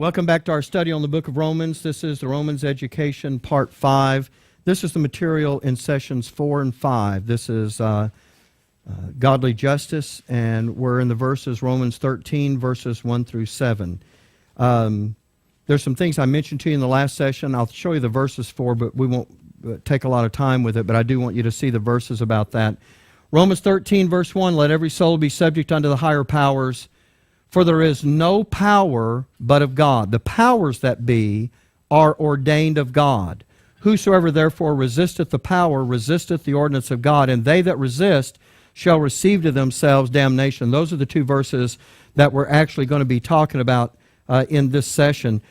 Welcome back to our study on the book of Romans. This is the Romans Education, Part 5. This is the material in sessions 4 and 5. This is Godly Justice, and we're in the verses Romans 13, verses 1 through 7. There's some things I mentioned to you in the last session. I'll show you the verses for, but we won't take a lot of time with it, but I do want you to see the verses about that. Romans 13, verse 1, let every soul be subject unto the higher powers, for there is no power but of God. The powers that be are ordained of God. Whosoever therefore resisteth the power resisteth the ordinance of God, and they that resist shall receive to themselves damnation. Those are the two verses that we're actually going to be talking about in this session.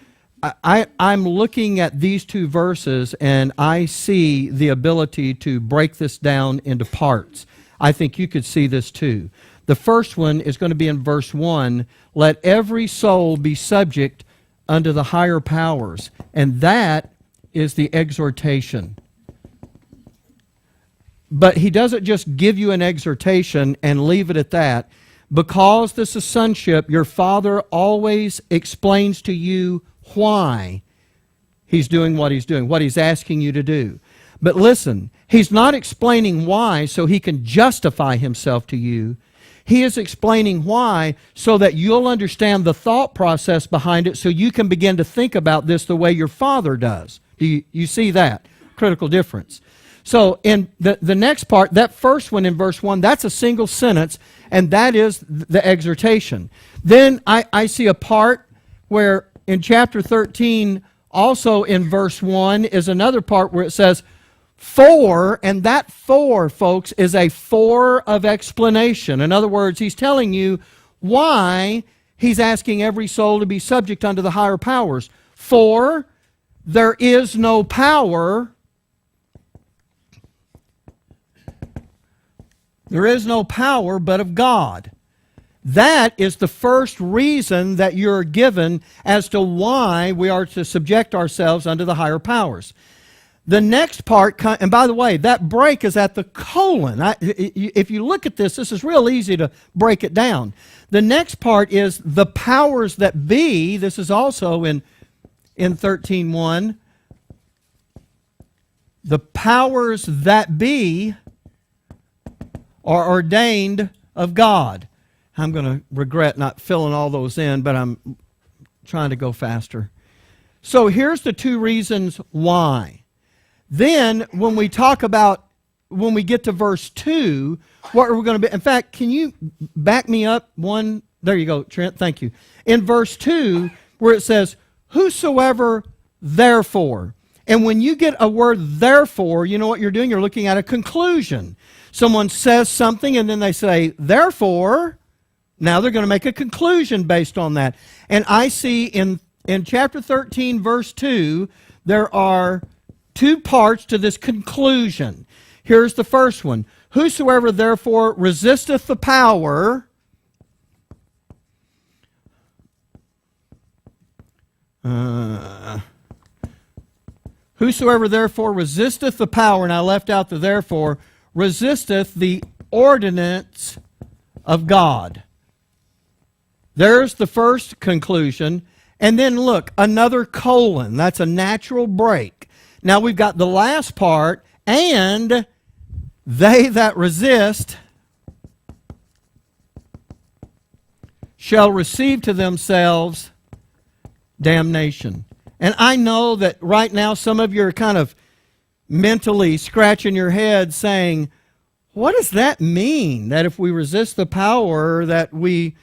I'm looking at these two verses, and I see the ability to break this down into parts. I think you could see this too. The first one is going to be in verse 1, let every soul be subject unto the higher powers. And that is the exhortation. But he doesn't just give you an exhortation and leave it at that. Because this is sonship, your Father always explains to you why he's doing what he's asking you to do. But listen, he's not explaining why so he can justify himself to you. He is explaining why so that you'll understand the thought process behind it so you can begin to think about this the way your Father does. Do you see that? Critical difference. So in the next part, that first one in verse 1, that's a single sentence, and that is the exhortation. Then I see a part where in chapter 13, also in verse 1, is another part where it says, for, and that for, folks, is a for of explanation. In other words, he's telling you why he's asking every soul to be subject unto the higher powers. For there is no power. There is no power but of God. That is the first reason that you're given as to why we are to subject ourselves unto the higher powers. The next part, and by the way, that break is at the colon. If you look at this, this is real easy to break it down. The next part is the powers that be. This is also in 13:1. The powers that be are ordained of God. I'm going to regret not filling all those in, but I'm trying to go faster. So here's the two reasons why. Then, when we talk about, when we get to verse 2, what are we going to be? In fact, can you back me up one? There you go, Trent, thank you. In verse 2, where it says, whosoever therefore. And when you get a word therefore, you know what you're doing? You're looking at a conclusion. Someone says something and then they say, therefore, now they're going to make a conclusion based on that. And I see in chapter 13, verse 2, there are two parts to this conclusion. Here's the first one. Whosoever therefore resisteth the power, whosoever therefore resisteth the power, and I left out the therefore, resisteth the ordinance of God. There's the first conclusion. And then look, another colon. That's a natural break. Now we've got the last part, and they that resist shall receive to themselves damnation. And I know that right now some of you are kind of mentally scratching your head saying, what does that mean? That if we resist the power that we,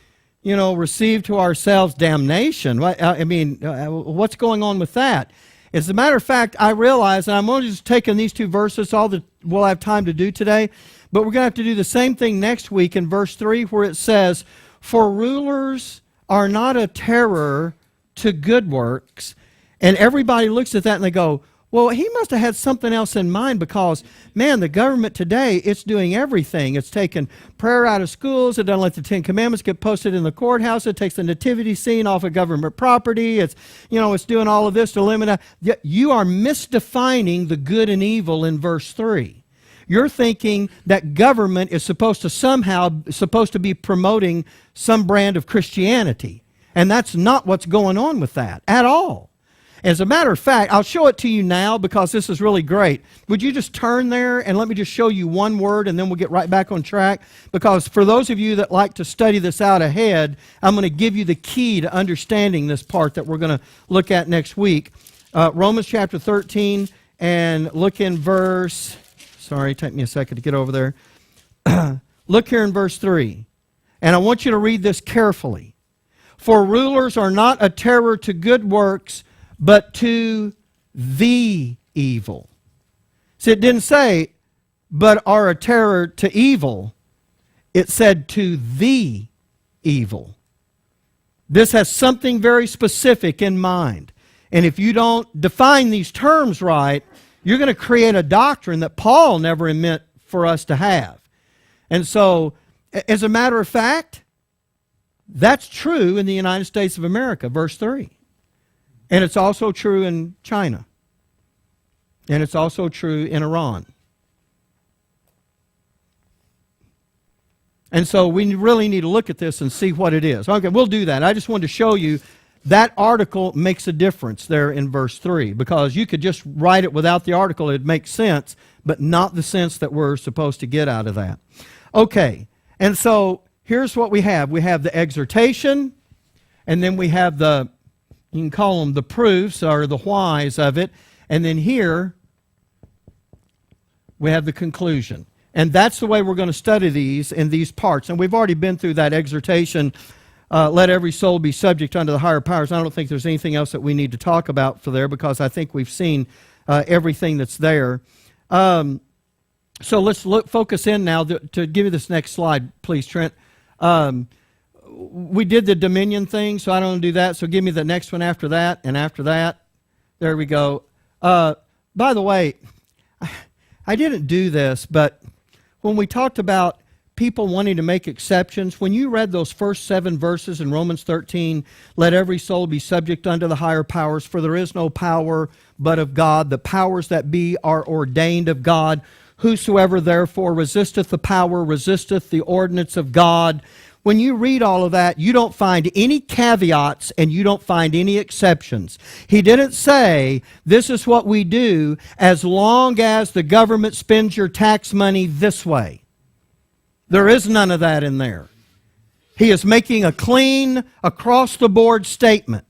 receive to ourselves damnation? I mean, what's going on with that? As a matter of fact, I realize, and I'm only just taking these two verses, all that we'll have time to do today, but we're going to have to do the same thing next week in verse 3 where it says, for rulers are not a terror to good works. And everybody looks at that and they go, well, he must have had something else in mind because, man, the government today, it's doing everything. It's taking prayer out of schools. It doesn't let the Ten Commandments get posted in the courthouse. It takes the nativity scene off of government property. It's, it's doing all of this to limit. You are misdefining the good and evil in verse 3. You're thinking that government is supposed to be promoting some brand of Christianity. And that's not what's going on with that at all. As a matter of fact, I'll show it to you now because this is really great. Would you just turn there and let me just show you one word and then we'll get right back on track? Because for those of you that like to study this out ahead, I'm going to give you the key to understanding this part that we're going to look at next week. Romans chapter 13, and look in verse, sorry, take me a second to get over there. Look here in verse 3. And I want you to read this carefully. For rulers are not a terror to good works, but to the evil. See, it didn't say, but are a terror to evil. It said to the evil. This has something very specific in mind. And if you don't define these terms right, you're going to create a doctrine that Paul never meant for us to have. And so, as a matter of fact, that's true in the United States of America, verse 3. And it's also true in China. And it's also true in Iran. And so we really need to look at this and see what it is. Okay, we'll do that. I just wanted to show you that article makes a difference there in verse 3. Because you could just write it without the article. It'd make sense, but not the sense that we're supposed to get out of that. Okay, and so here's what we have. We have the exhortation, and then we have the, you can call them the proofs or the whys of it. And then here, we have the conclusion. And that's the way we're going to study these in these parts. And we've already been through that exhortation, let every soul be subject unto the higher powers. I don't think there's anything else that we need to talk about for there because I think we've seen everything that's there. So let's focus in now to give you this next slide, please, Trent. We did the dominion thing, so I don't do that. So give me the next one after that, and after that. There we go. By the way, I didn't do this, but when we talked about people wanting to make exceptions, when you read those first 7 verses in Romans 13, let every soul be subject unto the higher powers, for there is no power but of God. The powers that be are ordained of God. Whosoever therefore resisteth the power, resisteth the ordinance of God. When you read all of that, you don't find any caveats and you don't find any exceptions. He didn't say, this is what we do as long as the government spends your tax money this way. There is none of that in there. He is making a clean, across-the-board statement.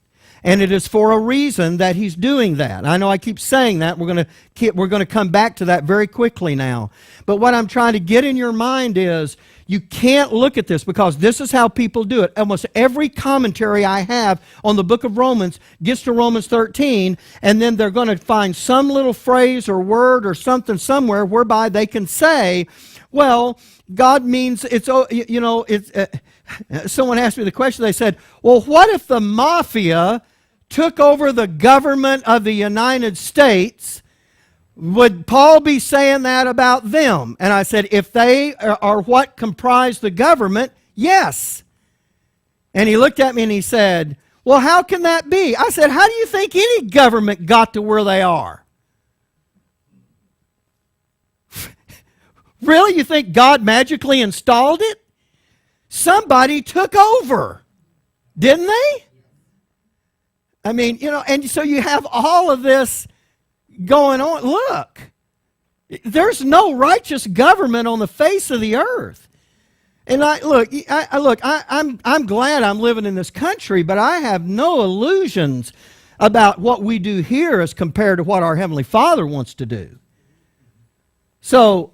And it is for a reason that he's doing that. I know I keep saying that. We're going to come back to that very quickly now. But what I'm trying to get in your mind is you can't look at this because this is how people do it. Almost every commentary I have on the book of Romans gets to Romans 13, and then they're going to find some little phrase or word or something somewhere whereby they can say, well, God means it's, you know, it's... someone asked me the question, they said, well, what if the mafia took over the government of the United States? Would Paul be saying that about them? And I said, if they are what comprise the government, yes. And he looked at me and he said, well, how can that be? I said, how do you think any government got to where they are? Really? You think God magically installed it? Somebody took over, didn't they? I mean, you know, and so you have all of this going on. Look, there's no righteous government on the face of the earth. And I'm glad I'm living in this country, but I have no illusions about what we do here as compared to what our Heavenly Father wants to do. So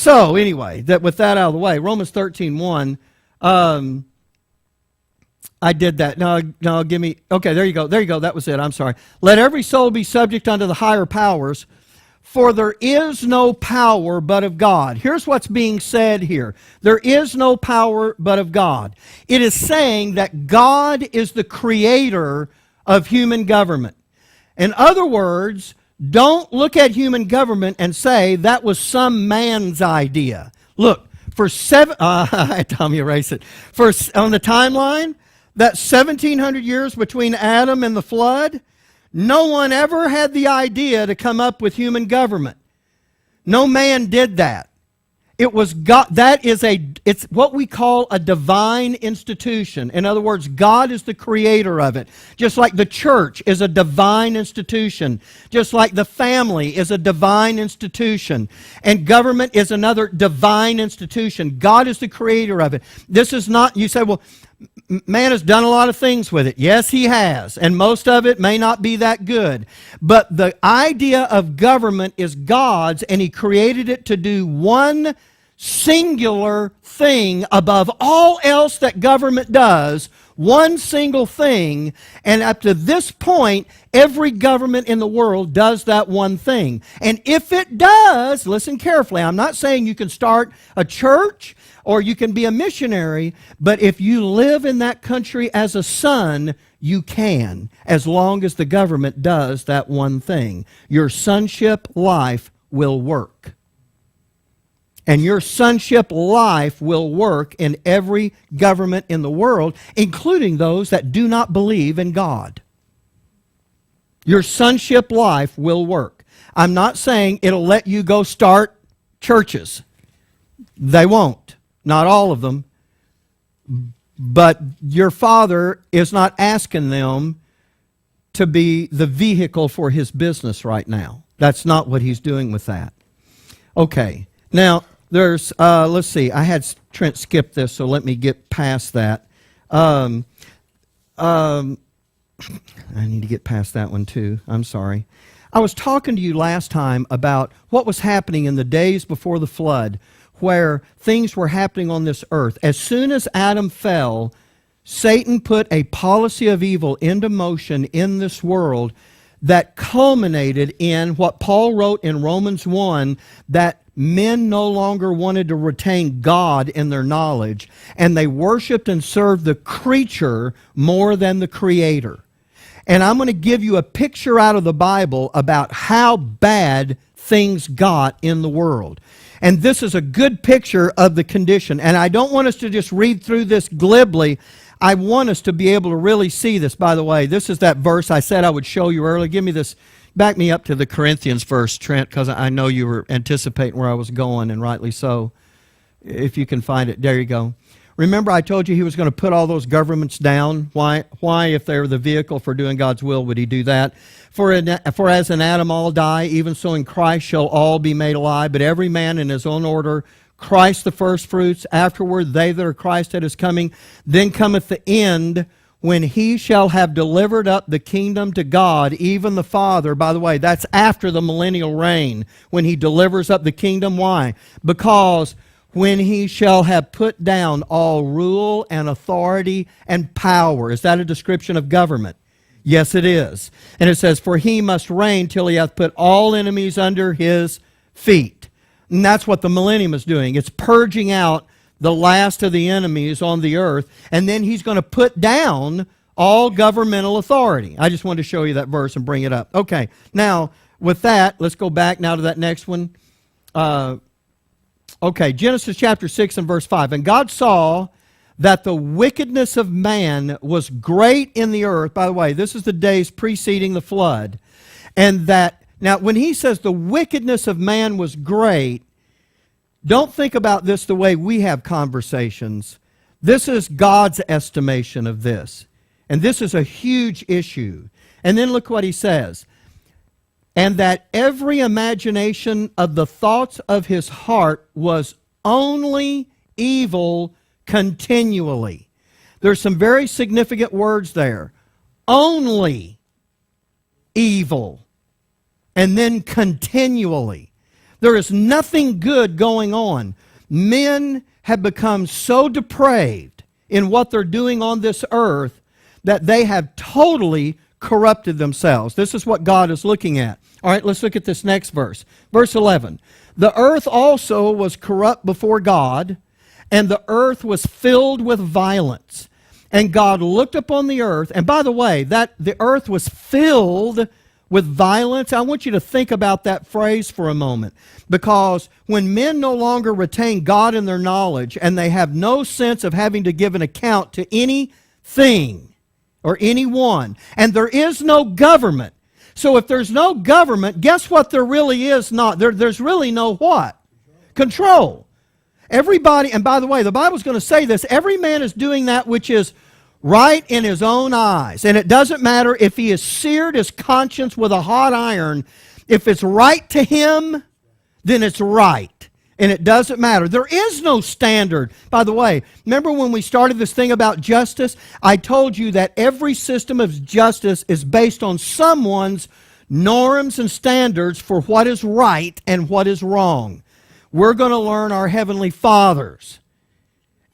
anyway, with that out of the way, Romans 13:1, I did that. No, give me, okay, there you go, that was it, I'm sorry. Let every soul be subject unto the higher powers, for there is no power but of God. Here's what's being said here. There is no power but of God. It is saying that God is the creator of human government. In other words, don't look at human government and say that was some man's idea. Look, Tommy erased it. On the timeline, that 1,700 years between Adam and the flood, no one ever had the idea to come up with human government. No man did that. It was God. It's what we call a divine institution. In other words, God is the creator of it. Just like the church is a divine institution. Just like the family is a divine institution. And government is another divine institution. God is the creator of it. This is not, you say, well, man has done a lot of things with it. Yes, he has. And most of it may not be that good. But the idea of government is God's, and he created it to do one singular thing above all else that government does. One single thing. And up to this point, every government in the world does that one thing. And if it does, listen carefully, I'm not saying you can start a church or you can be a missionary, but if you live in that country as a son, you can, as long as the government does that one thing. Your sonship life will work. And your sonship life will work in every government in the world, including those that do not believe in God. Your sonship life will work. I'm not saying it'll let you go start churches. They won't. Not all of them. But your Father is not asking them to be the vehicle for his business right now. That's not what he's doing with that. Okay. Now, there's, let's see, I had Trent skip this, so let me get past that. I need to get past that one too. I'm sorry. I was talking to you last time about what was happening in the days before the flood, where things were happening on this earth. As soon as Adam fell, Satan put a policy of evil into motion in this world that culminated in what Paul wrote in Romans 1, that men no longer wanted to retain God in their knowledge, and they worshiped and served the creature more than the Creator. And I'm going to give you a picture out of the Bible about how bad things got in the world. And this is a good picture of the condition. And I don't want us to just read through this glibly. I want us to be able to really see this. By the way, this is that verse I said I would show you earlier. Give me this. Back me up to the Corinthians verse, Trent, because I know you were anticipating where I was going, and rightly so. If you can find it. There you go. Remember I told you he was going to put all those governments down? Why, if they were the vehicle for doing God's will, would he do that? For as in Adam all die, even so in Christ shall all be made alive, but every man in his own order, Christ the firstfruits, afterward they that are Christ that is coming. Then cometh the end, when he shall have delivered up the kingdom to God, even the Father. By the way, that's after the millennial reign, when he delivers up the kingdom. Why? Because when he shall have put down all rule and authority and power. Is that a description of government? Yes, it is. And it says, for he must reign till he hath put all enemies under his feet. And that's what the millennium is doing. It's purging out the last of the enemies on the earth, and then he's going to put down all governmental authority. I just wanted to show you that verse and bring it up. Okay, now, with that, let's go back now to that next one. Okay, Genesis chapter 6 and verse 5. And God saw that the wickedness of man was great in the earth. By the way, this is the days preceding the flood. And that, now when he says the wickedness of man was great, don't think about this the way we have conversations. This is God's estimation of this. And this is a huge issue. And then look what he says. And that every imagination of the thoughts of his heart was only evil continually. There's some very significant words there. Only evil. And then continually. There is nothing good going on. Men have become so depraved in what they're doing on this earth that they have totally corrupted themselves. This is what God is looking at. All right, let's look at this next verse. Verse 11. The earth also was corrupt before God, and the earth was filled with violence. And God looked upon the earth, and by the way, that the earth was filled with violence. I want you to think about that phrase for a moment, because when men no longer retain God in their knowledge and they have no sense of having to give an account to anything or anyone, and there is no government. So if there's no government, guess what there really is not? There's really no what? Control. Everybody, and by the way, the Bible's going to say this, every man is doing that which is right in his own eyes. And it doesn't matter if he has seared his conscience with a hot iron. If it's right to him, then it's right. And it doesn't matter. There is no standard. By the way, remember when we started this thing about justice? I told you that every system of justice is based on someone's norms and standards for what is right and what is wrong. We're going to learn our Heavenly Father's.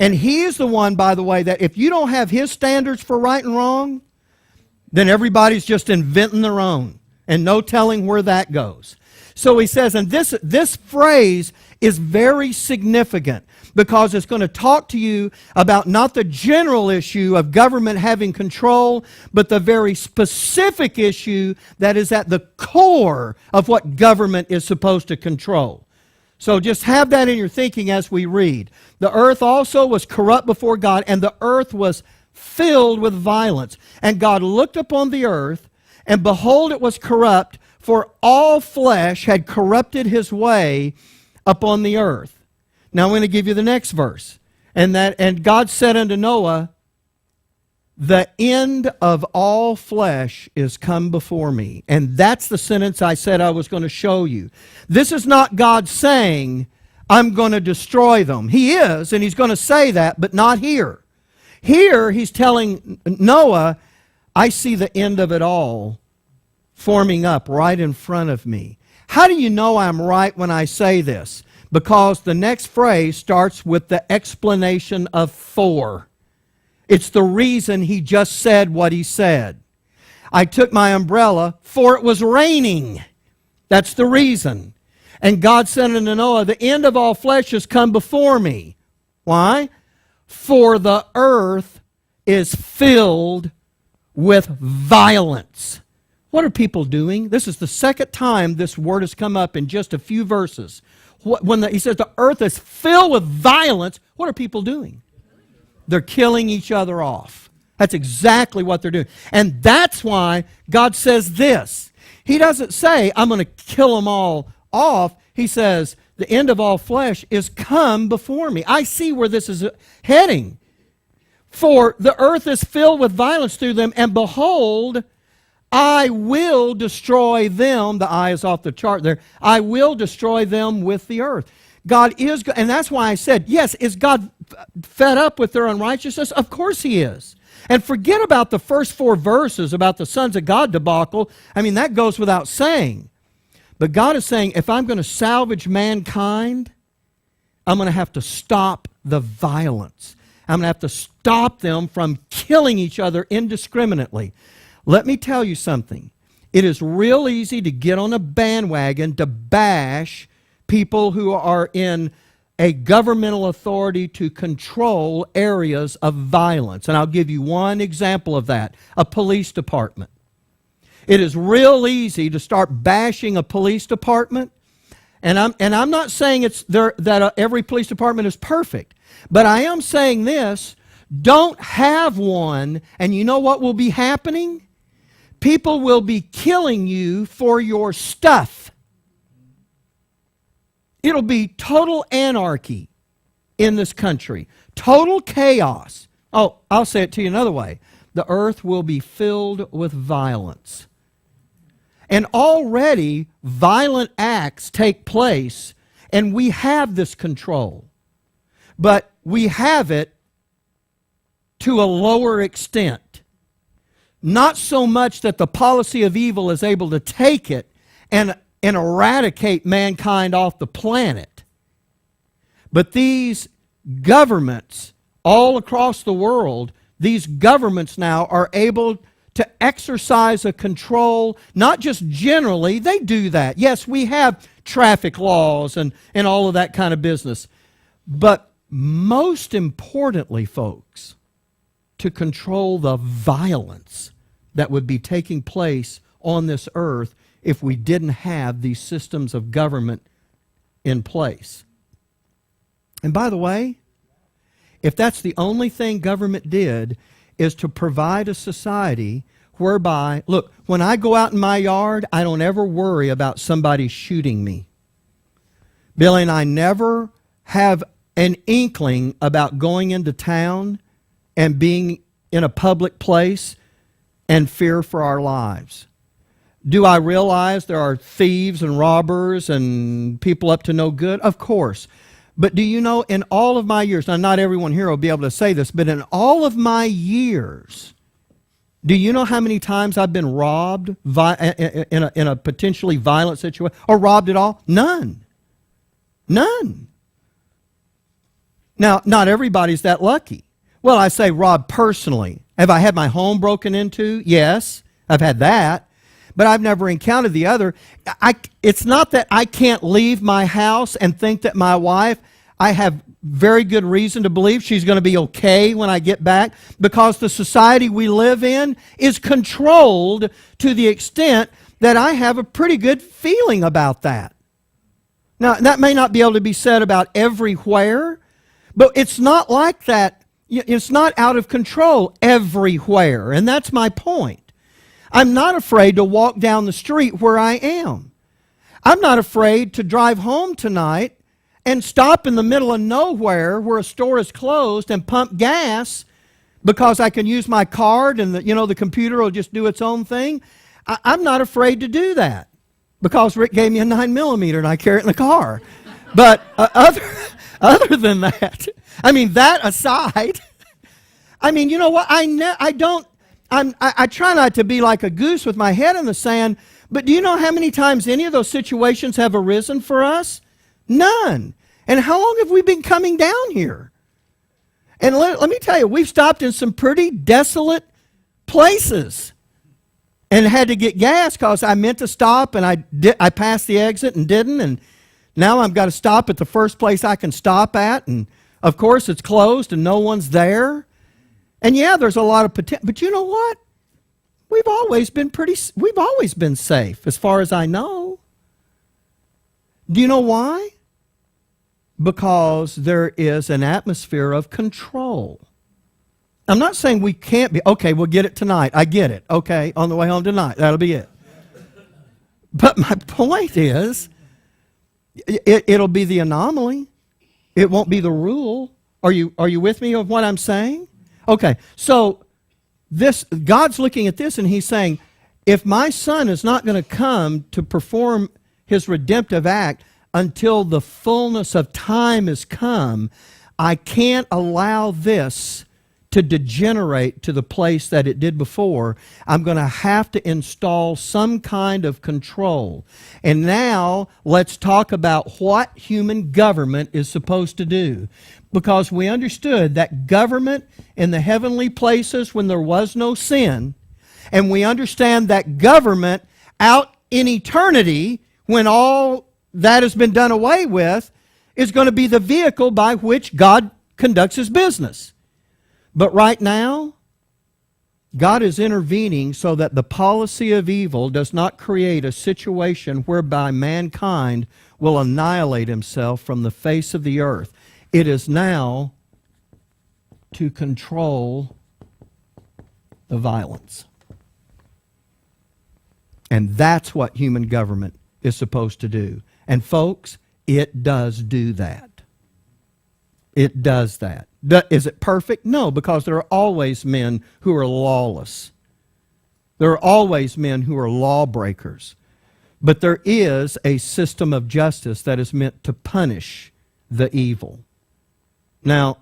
And He is the one, by the way, that if you don't have His standards for right and wrong, then everybody's just inventing their own. And no telling where that goes. So he says, and this phrase is very significant because it's going to talk to you about not the general issue of government having control, but the very specific issue that is at the core of what government is supposed to control. So just have that in your thinking as we read. The earth also was corrupt before God, and the earth was filled with violence. And God looked upon the earth, and behold, it was corrupt, for all flesh had corrupted his way upon the earth. Now I'm going to give you the next verse. And God said unto Noah, the end of all flesh is come before me. And that's the sentence I said I was going to show you. This is not God saying, I'm going to destroy them. He is, and He's going to say that, but not here. Here, He's telling Noah, I see the end of it all forming up right in front of me. How do you know I'm right when I say this? Because the next phrase starts with the explanation of for. It's the reason he just said what he said. I took my umbrella, for it was raining. That's the reason. And God said unto Noah, the end of all flesh has come before me. Why? For the earth is filled with violence. What are people doing? This is the second time this word has come up in just a few verses. He says the earth is filled with violence, what are people doing? They're killing each other off. That's exactly what they're doing. And that's why God says this. He doesn't say, I'm going to kill them all off. He says, the end of all flesh is come before me. I see where this is heading. For the earth is filled with violence through them, and behold, I will destroy them. The I is off the chart there. I will destroy them with the earth. God is, and that's why I said, yes, is God fed up with their unrighteousness? Of course He is. And forget about the first 4 verses about the sons of God debacle. I mean, that goes without saying. But God is saying, if I'm going to salvage mankind, I'm going to have to stop the violence. I'm going to have to stop them from killing each other indiscriminately. Let me tell you something. It is real easy to get on a bandwagon to bash people who are in a governmental authority to control areas of violence. And I'll give you one example of that, a police department. It is real easy to start bashing a police department. And I'm not saying that every police department is perfect. But I am saying this, don't have one, and you know what will be happening? People will be killing you for your stuff. It'll be total anarchy in this country. Total chaos. Oh, I'll say it to you another way. The earth will be filled with violence. And already violent acts take place, and we have this control. But we have it to a lower extent. Not so much that the policy of evil is able to take it and eradicate mankind off the planet. But these governments all across the world, these governments now are able to exercise a control, not just generally, they do that. Yes, we have traffic laws and all of that kind of business. But most importantly, folks, to control the violence that would be taking place on this earth if we didn't have these systems of government in place. And by the way, if that's the only thing government did is to provide a society whereby, look, when I go out in my yard, I don't ever worry about somebody shooting me. Billy and I never have an inkling about going into town and being in a public place and fear for our lives? Do I realize there are thieves and robbers and people up to no good? Of course. But do you know, in all of my years, now not everyone here will be able to say this, but in all of my years, do you know how many times I've been robbed in a potentially violent situation, or robbed at all? None. None. Now, not everybody's that lucky. Well, I say robbed personally. Have I had my home broken into? Yes, I've had that. But I've never encountered the other. It's not that I can't leave my house and think that my wife, I have very good reason to believe she's going to be okay when I get back, because the society we live in is controlled to the extent that I have a pretty good feeling about that. Now, that may not be able to be said about everywhere, but it's not like that. It's not out of control everywhere, and that's my point. I'm not afraid to walk down the street where I am. I'm not afraid to drive home tonight and stop in the middle of nowhere where a store is closed and pump gas because I can use my card and the computer will just do its own thing. I'm not afraid to do that because Rick gave me a 9mm and I carry it in the car. But other than that, I mean, that aside, I mean, you know what? I try not to be like a goose with my head in the sand, but do you know how many times any of those situations have arisen for us? None. And how long have we been coming down here? And let me tell you, we've stopped in some pretty desolate places and had to get gas because I meant to stop and I passed the exit and didn't, and now I've got to stop at the first place I can stop at, and of course it's closed and no one's there. And yeah, there's a lot of potential, but you know what? We've always been safe as far as I know. Do you know why? Because there is an atmosphere of control. I'm not saying we can't be, okay, we'll get it tonight. I get it. Okay, on the way home tonight, that'll be it. But my point is, it'll be the anomaly. It won't be the rule. Are you with me of what I'm saying? Okay, so God's looking at this and he's saying, if my son is not going to come to perform his redemptive act until the fullness of time has come, I can't allow this to degenerate to the place that it did before. I'm going to have to install some kind of control. And now let's talk about what human government is supposed to do. Because we understood that government in the heavenly places when there was no sin, and we understand that government out in eternity when all that has been done away with is going to be the vehicle by which God conducts his business. But right now, God is intervening so that the policy of evil does not create a situation whereby mankind will annihilate himself from the face of the earth. It is now to control the violence. And that's what human government is supposed to do. And folks, it does do that. It does that. Is it perfect? No, because there are always men who are lawless. There are always men who are lawbreakers. But there is a system of justice that is meant to punish the evil. Now,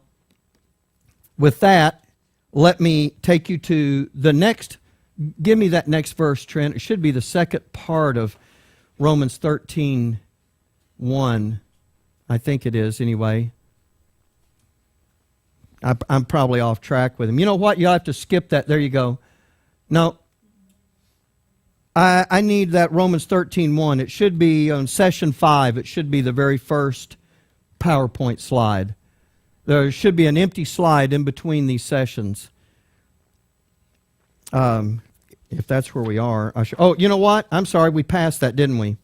with that, let me take you to the next. Give me that next verse, Trent. It should be the second part of Romans 13:1. I think it is, anyway. I'm probably off track with him. You know what? You'll have to skip that. There you go. No. I need that Romans 13:1. It should be on session 5. It should be the very first PowerPoint slide. There should be an empty slide in between these sessions. If that's where we are. Oh, you know what? I'm sorry. We passed that, didn't we?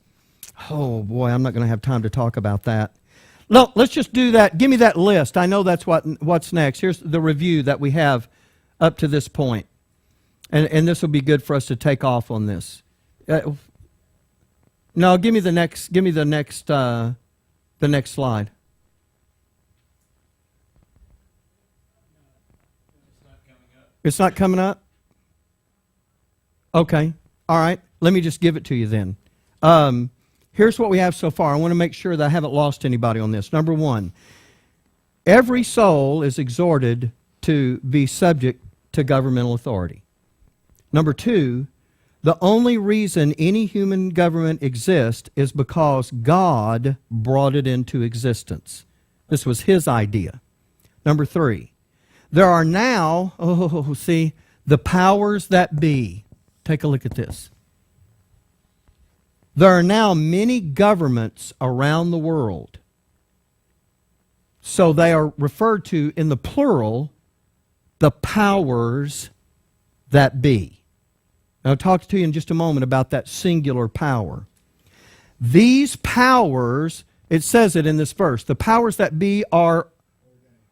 Oh, boy, I'm not going to have time to talk about that. No, let's just do that. Give me that list. I know that's what's next. Here's the review that we have up to this point. And this will be good for us to take off on this. No, give me the next slide. It's not coming up? Okay. All right. Let me just give it to you then. Here's what we have so far. I want to make sure that I haven't lost anybody on this. Number one, every soul is exhorted to be subject to governmental authority. Number two, the only reason any human government exists is because God brought it into existence. This was His idea. Number three, there are now, the powers that be. Take a look at this. There are now many governments around the world. So they are referred to in the plural, the powers that be. And I'll talk to you in just a moment about that singular power. These powers, it says it in this verse, the powers that be are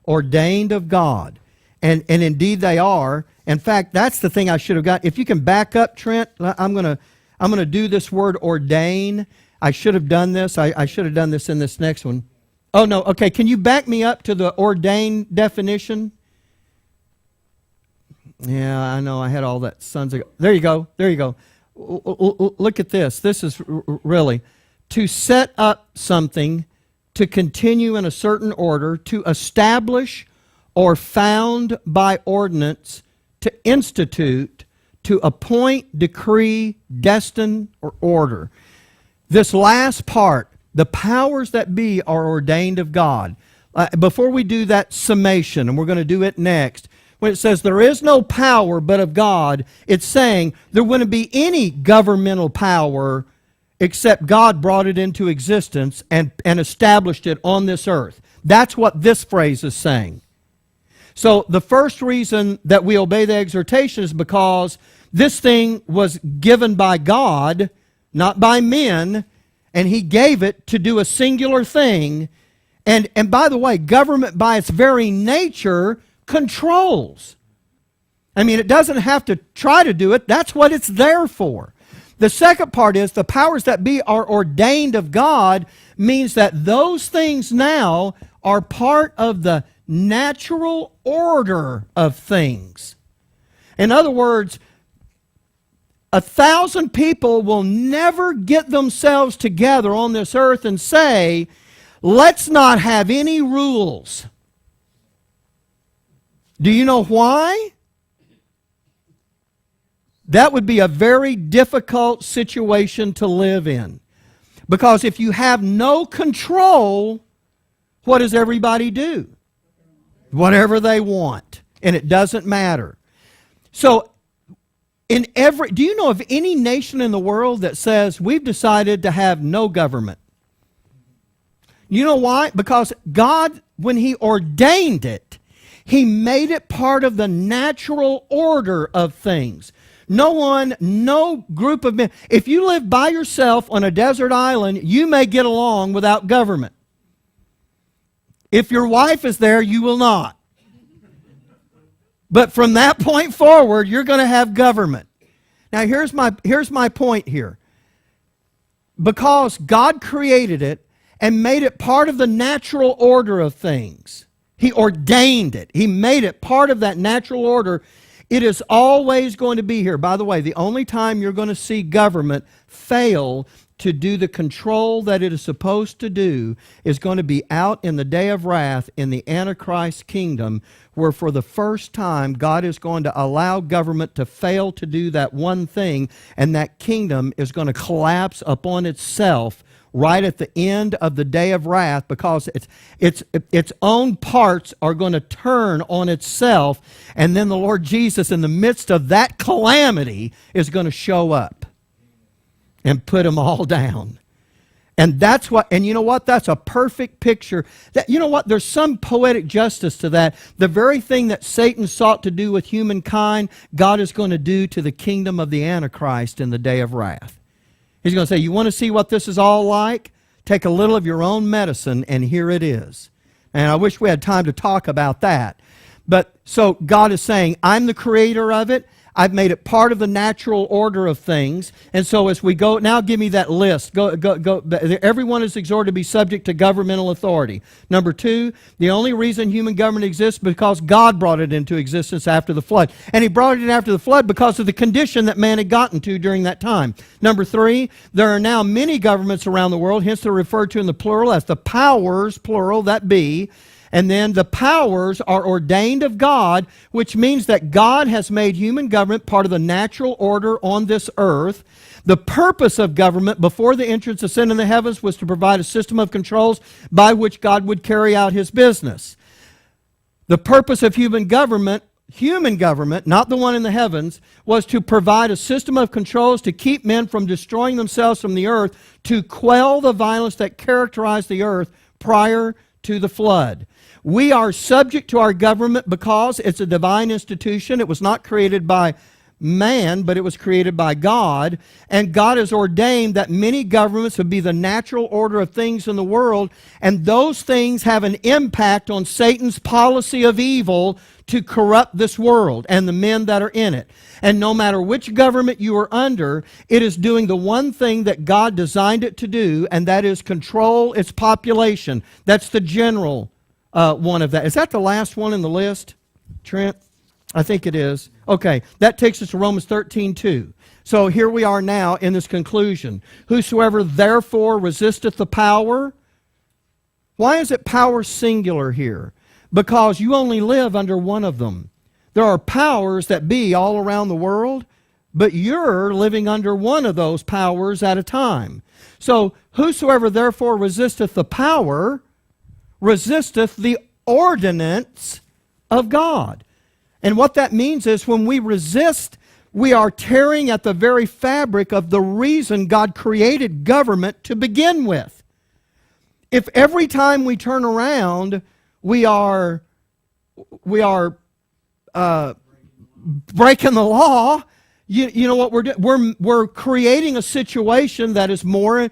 ordained of God. And indeed they are. In fact, that's the thing I should have got. If you can back up, Trent, I'm going to do this word ordain. I should have done this. I should have done this in this next one. Oh, no. Okay, can you back me up to the ordain definition? Yeah, I know. I had all that sons of... There you go. There you go. Look at this. This is really to set up something, to continue in a certain order, to establish or found by ordinance, to institute, to appoint, decree, destine, or order. This last part, the powers that be are ordained of God. Before we do that summation, and we're going to do it next, when it says there is no power but of God, it's saying there wouldn't be any governmental power except God brought it into existence and established it on this earth. That's what this phrase is saying. So the first reason that we obey the exhortation is because this thing was given by God, not by men, and He gave it to do a singular thing. And by the way, government by its very nature controls. I mean, it doesn't have to try to do it. That's what it's there for. The second part is the powers that be are ordained of God, means that those things now are part of the natural order of things. In other words, 1,000 people will never get themselves together on this earth and say, let's not have any rules. Do you know why? That would be a very difficult situation to live in. Because if you have no control, what does everybody do? Whatever they want. And it doesn't matter. So, do you know of any nation in the world that says, we've decided to have no government? You know why? Because God, when He ordained it, He made it part of the natural order of things. No group of men. If you live by yourself on a desert island, you may get along without government. If your wife is there, you will not. But from that point forward, you're going to have government. Now, here's my point here. Because God created it and made it part of the natural order of things. He ordained it. He made it part of that natural order. It is always going to be here. By the way, the only time you're going to see government fail to do the control that it is supposed to do is going to be out in the day of wrath in the Antichrist kingdom, where for the first time God is going to allow government to fail to do that one thing, and that kingdom is going to collapse upon itself right at the end of the day of wrath, because its own parts are going to turn on itself, and then the Lord Jesus, in the midst of that calamity, is going to show up and put them all down. And that's what, and you know what? That's a perfect picture. That, you know what? There's some poetic justice to that. The very thing that Satan sought to do with humankind, God is going to do to the kingdom of the Antichrist in the day of wrath. He's going to say, you want to see what this is all like? Take a little of your own medicine, and here it is. And I wish we had time to talk about that. But so God is saying, I'm the creator of it. I've made it part of the natural order of things. And so as we go, now give me that list. Go. Everyone is exhorted to be subject to governmental authority. Number 2, the only reason human government exists is because God brought it into existence after the flood. And He brought it in after the flood because of the condition that man had gotten to during that time. Number 3, there are now many governments around the world, hence they're referred to in the plural as the powers, plural, that be. And then the powers are ordained of God, which means that God has made human government part of the natural order on this earth. The purpose of government before the entrance of sin in the heavens was to provide a system of controls by which God would carry out His business. The purpose of human government, not the one in the heavens, was to provide a system of controls to keep men from destroying themselves from the earth, to quell the violence that characterized the earth prior to the flood. We are subject to our government because it's a divine institution. It was not created by man, but it was created by God. And God has ordained that many governments would be the natural order of things in the world. And those things have an impact on Satan's policy of evil to corrupt this world and the men that are in it. And no matter which government you are under, it is doing the one thing that God designed it to do, and that is control its population. That's the general one of that. Is that the last one in the list, Trent? I think it is. Okay, that takes us to Romans 13:2. So here we are now in this conclusion. Whosoever therefore resisteth the power. Why is it power singular here? Because you only live under one of them. There are powers that be all around the world, but you're living under one of those powers at a time. So whosoever therefore resisteth the power resisteth the ordinance of God. And what that means is when we resist, we are tearing at the very fabric of the reason God created government to begin with. If every time we turn around, we are breaking the law, you know what we're doing? We're creating a situation that is more.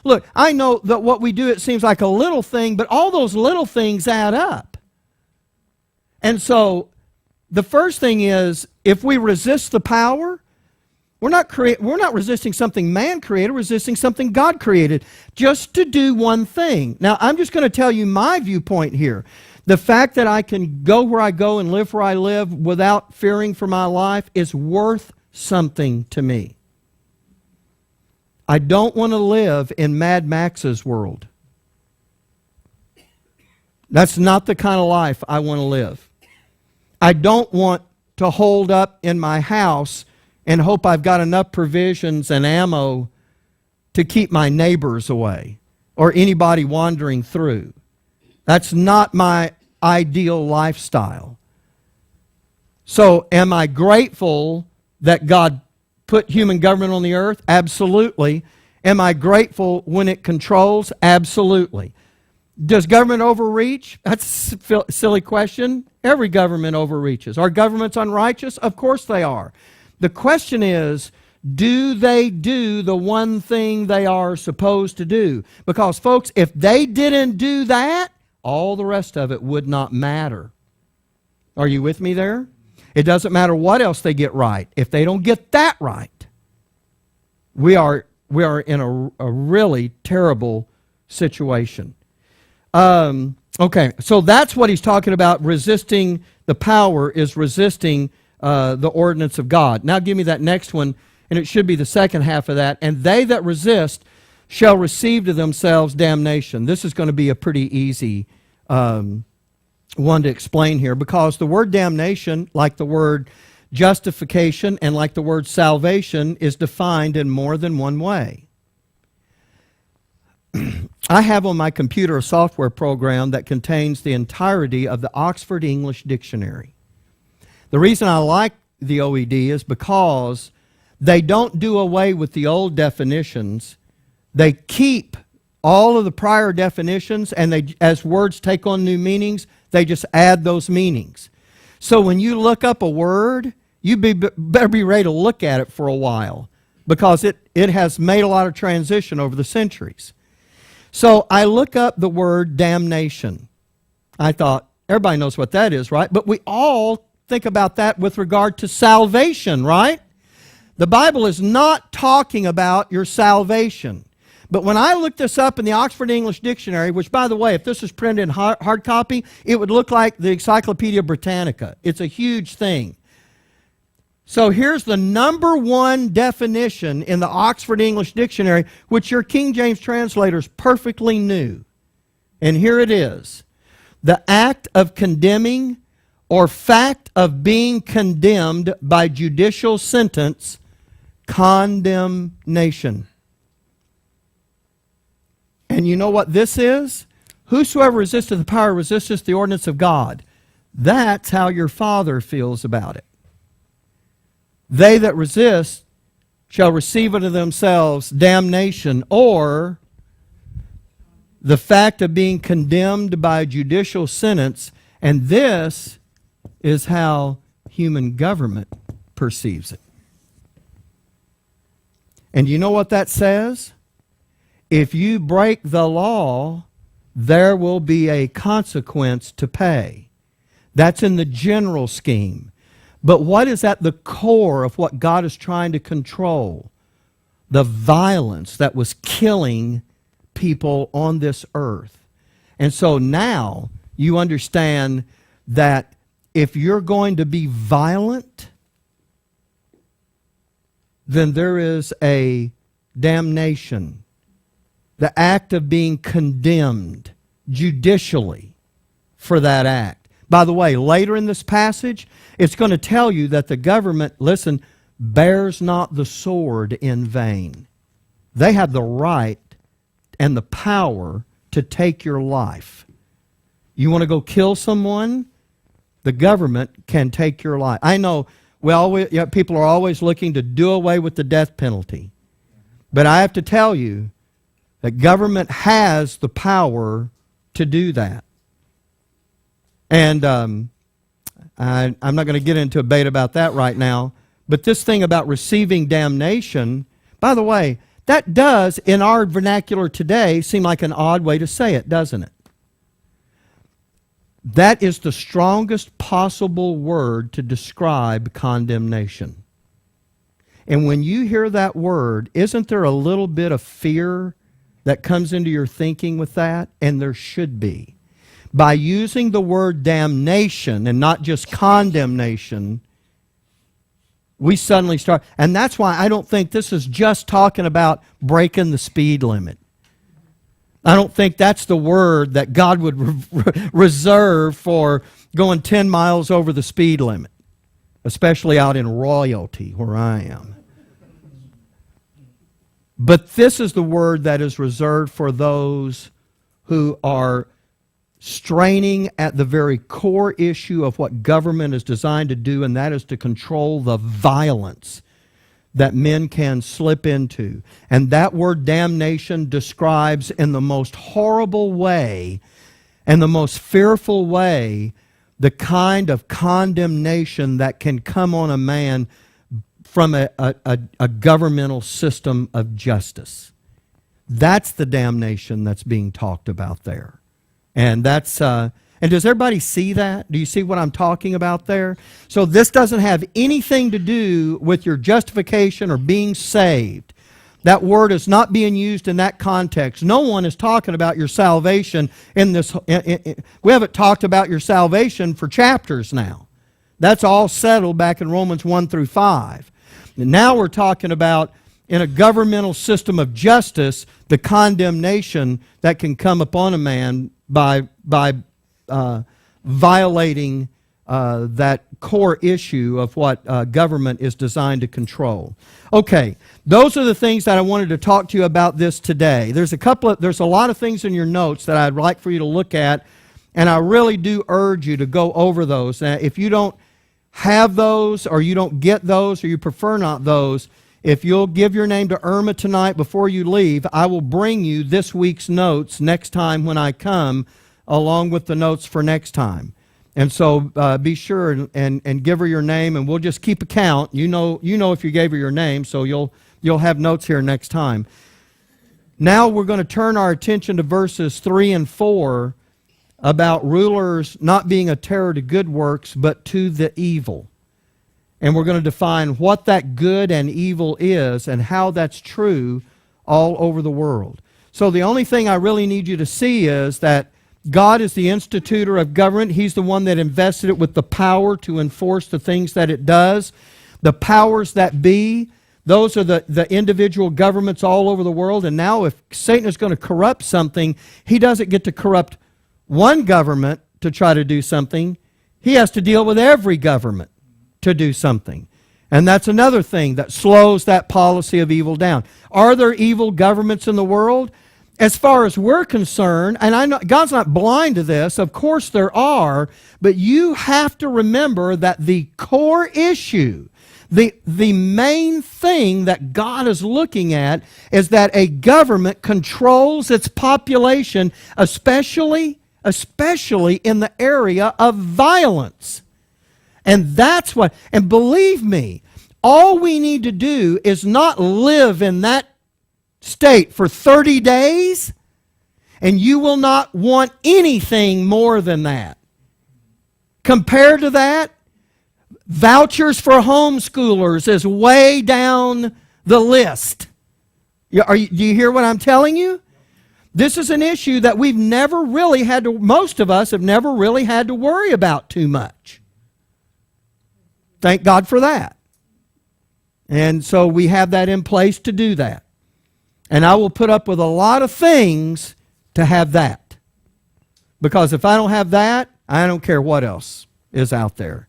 Look, I know that what we do, it seems like a little thing, but all those little things add up. And so the first thing is, if we resist the power, we're not resisting something man created, we're resisting something God created, just to do one thing. Now, I'm just going to tell you my viewpoint here. The fact that I can go where I go and live where I live without fearing for my life is worth something to me. I don't want to live in Mad Max's world. That's not the kind of life I want to live. I don't want to hold up in my house and hope I've got enough provisions and ammo to keep my neighbors away or anybody wandering through. That's not my ideal lifestyle. So am I grateful that God put human government on the earth? Absolutely. Am I grateful when it controls? Absolutely. Does government overreach? That's a silly question. Every government overreaches. Are governments unrighteous? Of course they are. The question is, do they do the one thing they are supposed to do? Because, folks, if they didn't do that, all the rest of it would not matter. Are you with me there? It doesn't matter what else they get right. If they don't get that right, we are in a really terrible situation. Okay, so that's what he's talking about. Resisting the power is resisting the ordinance of God. Now give me that next one, and it should be the second half of that. And they that resist shall receive to themselves damnation. This is going to be a pretty easy one to explain here, because the word damnation, like the word justification and like the word salvation, is defined in more than one way. I have on my computer a software program that contains the entirety of the Oxford English Dictionary. The reason I like the OED is because they don't do away with the old definitions. They keep all of the prior definitions, and they, as words take on new meanings, they just add those meanings. So when you look up a word, you better be ready to look at it for a while, because it has made a lot of transition over the centuries. So I look up the word damnation. I thought, everybody knows what that is, right? But we all think about that with regard to salvation, right? The Bible is not talking about your salvation. But when I looked this up in the Oxford English Dictionary, which, by the way, if this was printed in hard copy, it would look like the Encyclopedia Britannica. It's a huge thing. So here's the number one definition in the Oxford English Dictionary, which your King James translators perfectly knew. And here it is. The act of condemning or fact of being condemned by judicial sentence, condemnation. And you know what this is? Whosoever resisteth the power resisteth the ordinance of God. That's how your Father feels about it. They that resist shall receive unto themselves damnation, or the fact of being condemned by a judicial sentence, and this is how human government perceives it. And you know what that says? If you break the law, there will be a consequence to pay. That's in the general scheme. But what is at the core of what God is trying to control? The violence that was killing people on this earth. And so now you understand that if you're going to be violent, then there is a damnation. The act of being condemned judicially for that act. By the way, later in this passage, it's going to tell you that the government, listen, bears not the sword in vain. They have the right and the power to take your life. You want to go kill someone? The government can take your life. I know people are always looking to do away with the death penalty. But I have to tell you that government has the power to do that. And I'm not going to get into a debate about that right now, but this thing about receiving damnation, by the way, that does, in our vernacular today, seem like an odd way to say it, doesn't it? That is the strongest possible word to describe condemnation. And when you hear that word, isn't there a little bit of fear that comes into your thinking with that? And there should be. By using the word damnation and not just condemnation, we suddenly start, and that's why I don't think this is just talking about breaking the speed limit. I don't think that's the word that God would reserve for going 10 miles over the speed limit, especially out in royalty where I am. But this is the word that is reserved for those who are straining at the very core issue of what government is designed to do, and that is to control the violence that men can slip into. And that word damnation describes in the most horrible way and the most fearful way the kind of condemnation that can come on a man from a governmental system of justice. That's the damnation that's being talked about there. And that's and does everybody see that? Do you see what I'm talking about there? So this doesn't have anything to do with your justification or being saved. That word is not being used in that context. No one is talking about your salvation in this. We haven't talked about your salvation for chapters now. That's all settled back in Romans 1 through 5. And now we're talking about, in a governmental system of justice, the condemnation that can come upon a man by violating that core issue of what government is designed to control. Okay, those are the things that I wanted to talk to you about this today. There's a lot of things in your notes that I'd like for you to look at, and I really do urge you to go over those. Now, if you don't have those, or you don't get those, or you prefer not those, if you'll give your name to Irma tonight before you leave, I will bring you this week's notes next time when I come, along with the notes for next time. And so be sure and give her your name, and we'll just keep a count. You know if you gave her your name, so you'll have notes here next time. Now we're going to turn our attention to verses 3 and 4 about rulers not being a terror to good works, but to the evil. And we're going to define what that good and evil is and how that's true all over the world. So the only thing I really need you to see is that God is the institutor of government. He's the one that invested it with the power to enforce the things that it does. The powers that be, those are the individual governments all over the world. And now if Satan is going to corrupt something, he doesn't get to corrupt one government to try to do something. He has to deal with every government to do something. And that's another thing that slows that policy of evil down. Are there evil governments in the world? As far as we're concerned, and I know God's not blind to this, of course there are, but you have to remember that the core issue, the main thing that God is looking at is that a government controls its population, especially in the area of violence. And that's what, and believe me, all we need to do is not live in that state for 30 days, and you will not want anything more than that. Compared to that, vouchers for homeschoolers is way down the list. Do you hear what I'm telling you? This is an issue that we've never really had to, most of us have never really had to worry about too much. Thank God for that. And so we have that in place to do that. And I will put up with a lot of things to have that. Because if I don't have that, I don't care what else is out there.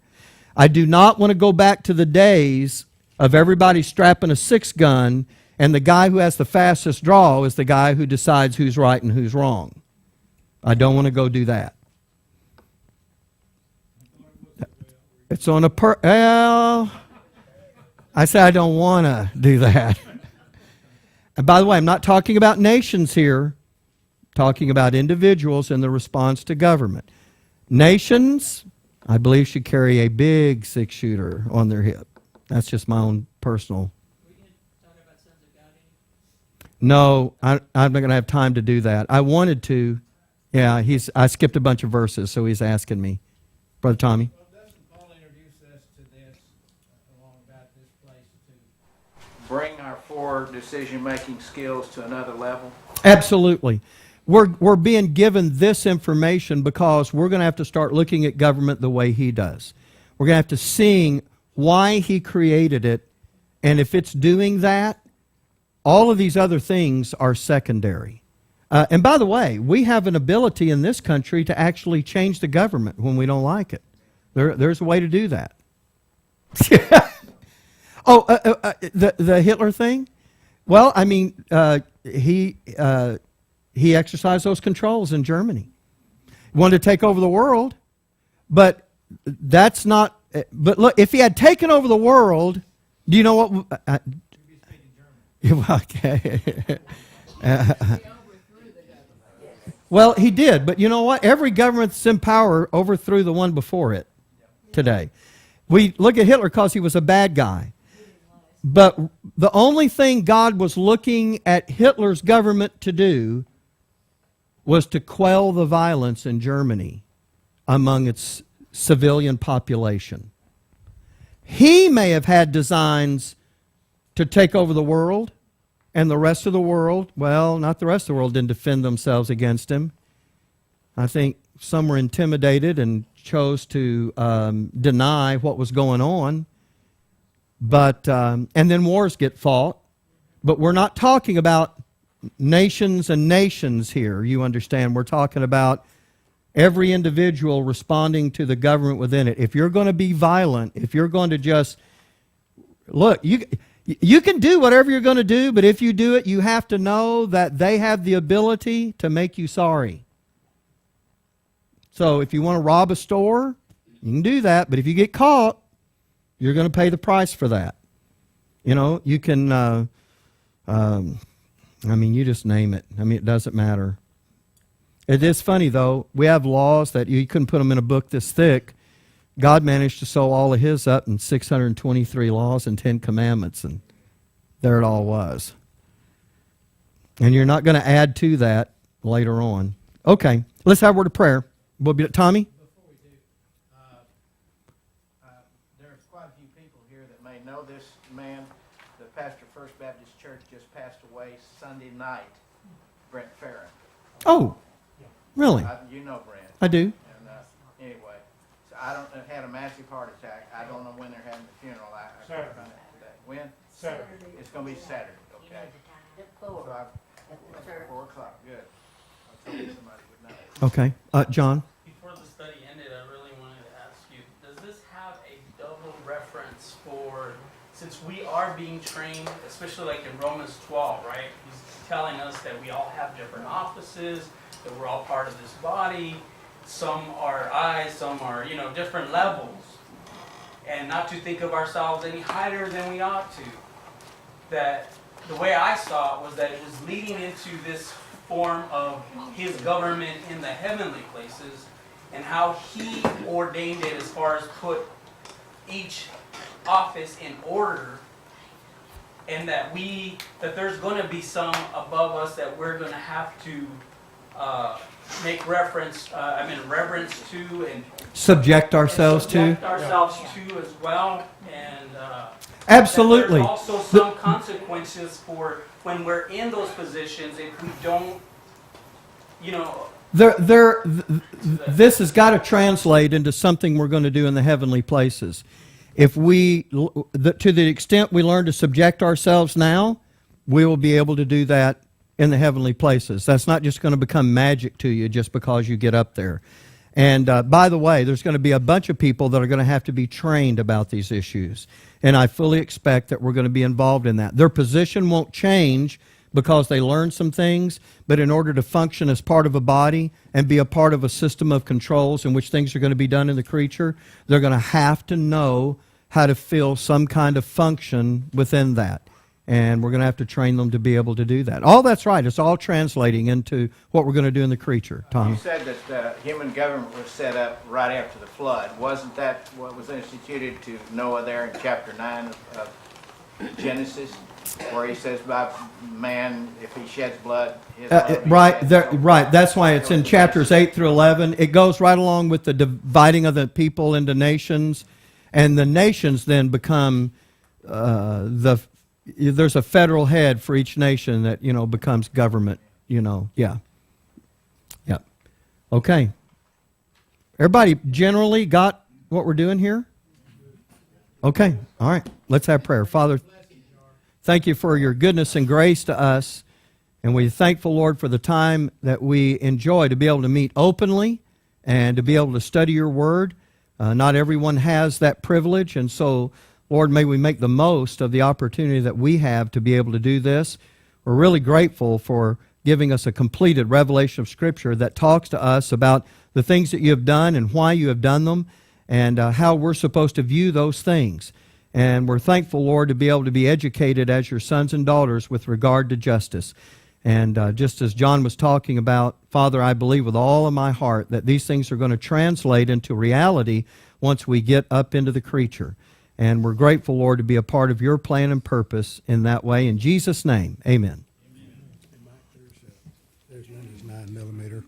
I do not want to go back to the days of everybody strapping a 6-gun and the guy who has the fastest draw is the guy who decides who's right and who's wrong. I don't want to go do that. It's on a well, I say I don't want to do that. And by the way, I'm not talking about nations here. I'm talking about individuals and the response to government. Nations, I believe, should carry a big 6-shooter on their hip. That's just my own personal. No, I'm not going to have time to do that. I wanted to. Yeah, I skipped a bunch of verses, so he's asking me. Brother Tommy? Well, doesn't Paul introduce us to this, along about this place, to bring our 4 decision-making skills to another level? Absolutely. We're being given this information because we're going to have to start looking at government the way he does. We're going to have to see why he created it, and if it's doing that, all of these other things are secondary. And by the way, we have an ability in this country to actually change the government when we don't like it. There's a way to do that. The Hitler thing? Well, I mean, he exercised those controls in Germany. He wanted to take over the world, but that's not. But look, if he had taken over the world, do you know what? Okay. Well, he did, but you know what? Every government that's in power overthrew the one before it today. We look at Hitler because he was a bad guy. But the only thing God was looking at Hitler's government to do was to quell the violence in Germany among its civilian population. He may have had designs to take over the world, and the rest of the world, well, not the rest of the world didn't defend themselves against him. I think some were intimidated and chose to deny what was going on. But and then wars get fought. But we're not talking about nations and nations here, you understand. We're talking about every individual responding to the government within it. If you're going to be violent, if you're going to just, look, you can do whatever you're going to do, but if you do it, you have to know that they have the ability to make you sorry. So if you want to rob a store, you can do that, but if you get caught, you're going to pay the price for that. You know, you can, you just name it. I mean, it doesn't matter. It is funny, though. We have laws that you couldn't put them in a book this thick. God managed to sew all of his up in 623 laws and 10 commandments, and there it all was. And you're not going to add to that later on. Okay, let's have a word of prayer. we'll be Tommy. Before we do, there's quite a few people here that may know this man. The pastor of First Baptist Church just passed away Sunday night, Brent Farron. Oh, really? You know Brent. I do. And anyway, so I don't had a massive heart attack. I don't know when they're having the funeral. I couldn't find out today. When? Saturday. It's going to be Saturday. Okay. So 4 o'clock. Good. I was hoping somebody would know. Okay, John. Before the study ended, I really wanted to ask you, does this have a double reference for, since we are being trained, especially like in Romans 12, right? He's telling us that we all have different offices, that we're all part of this body. Some are eyes, some are, different levels. And not to think of ourselves any higher than we ought to. That the way I saw it was that it was leading into this form of his government in the heavenly places and how he ordained it as far as put each office in order, and that there's going to be some above us that we're going to have to make reverence to and Subject ourselves to. subject ourselves to as well, and Absolutely. there's also some consequences for when we're in those positions if we don't, This has got to translate into something we're going to do in the heavenly places. If we, to the extent we learn to subject ourselves now, we will be able to do that in the heavenly places. That's not just going to become magic to you just because you get up there. And by the way, there's going to be a bunch of people that are going to have to be trained about these issues. And I fully expect that we're going to be involved in that. Their position won't change because they learn some things, but in order to function as part of a body and be a part of a system of controls in which things are going to be done in the creature, they're going to have to know how to fill some kind of function within that. And we're going to have to train them to be able to do that. All that's right. It's all translating into what we're going to do in the creature. Tom? You said that human government was set up right after the flood. Wasn't that what was instituted to Noah there in chapter 9 of Genesis, where he says about man, if he sheds blood, his blood will be shed. Right. That's why it's in chapters 8 through 11. It goes right along with the dividing of the people into nations, and the nations then become there's a federal head for each nation that becomes government. Yeah. Okay. Everybody generally got what we're doing here? Okay. All right. Let's have prayer. Father, thank you for your goodness and grace to us. And we're thankful, Lord, for the time that we enjoy to be able to meet openly and to be able to study your word. Not everyone has that privilege. And so, Lord, may we make the most of the opportunity that we have to be able to do this. We're really grateful for giving us a completed revelation of Scripture that talks to us about the things that you have done and why you have done them and how we're supposed to view those things. And we're thankful, Lord, to be able to be educated as your sons and daughters with regard to justice. And just as John was talking about, Father, I believe with all of my heart that these things are going to translate into reality once we get up into the creature. And we're grateful, Lord, to be a part of your plan and purpose in that way. In Jesus' name, amen. There's Linda's 9mm.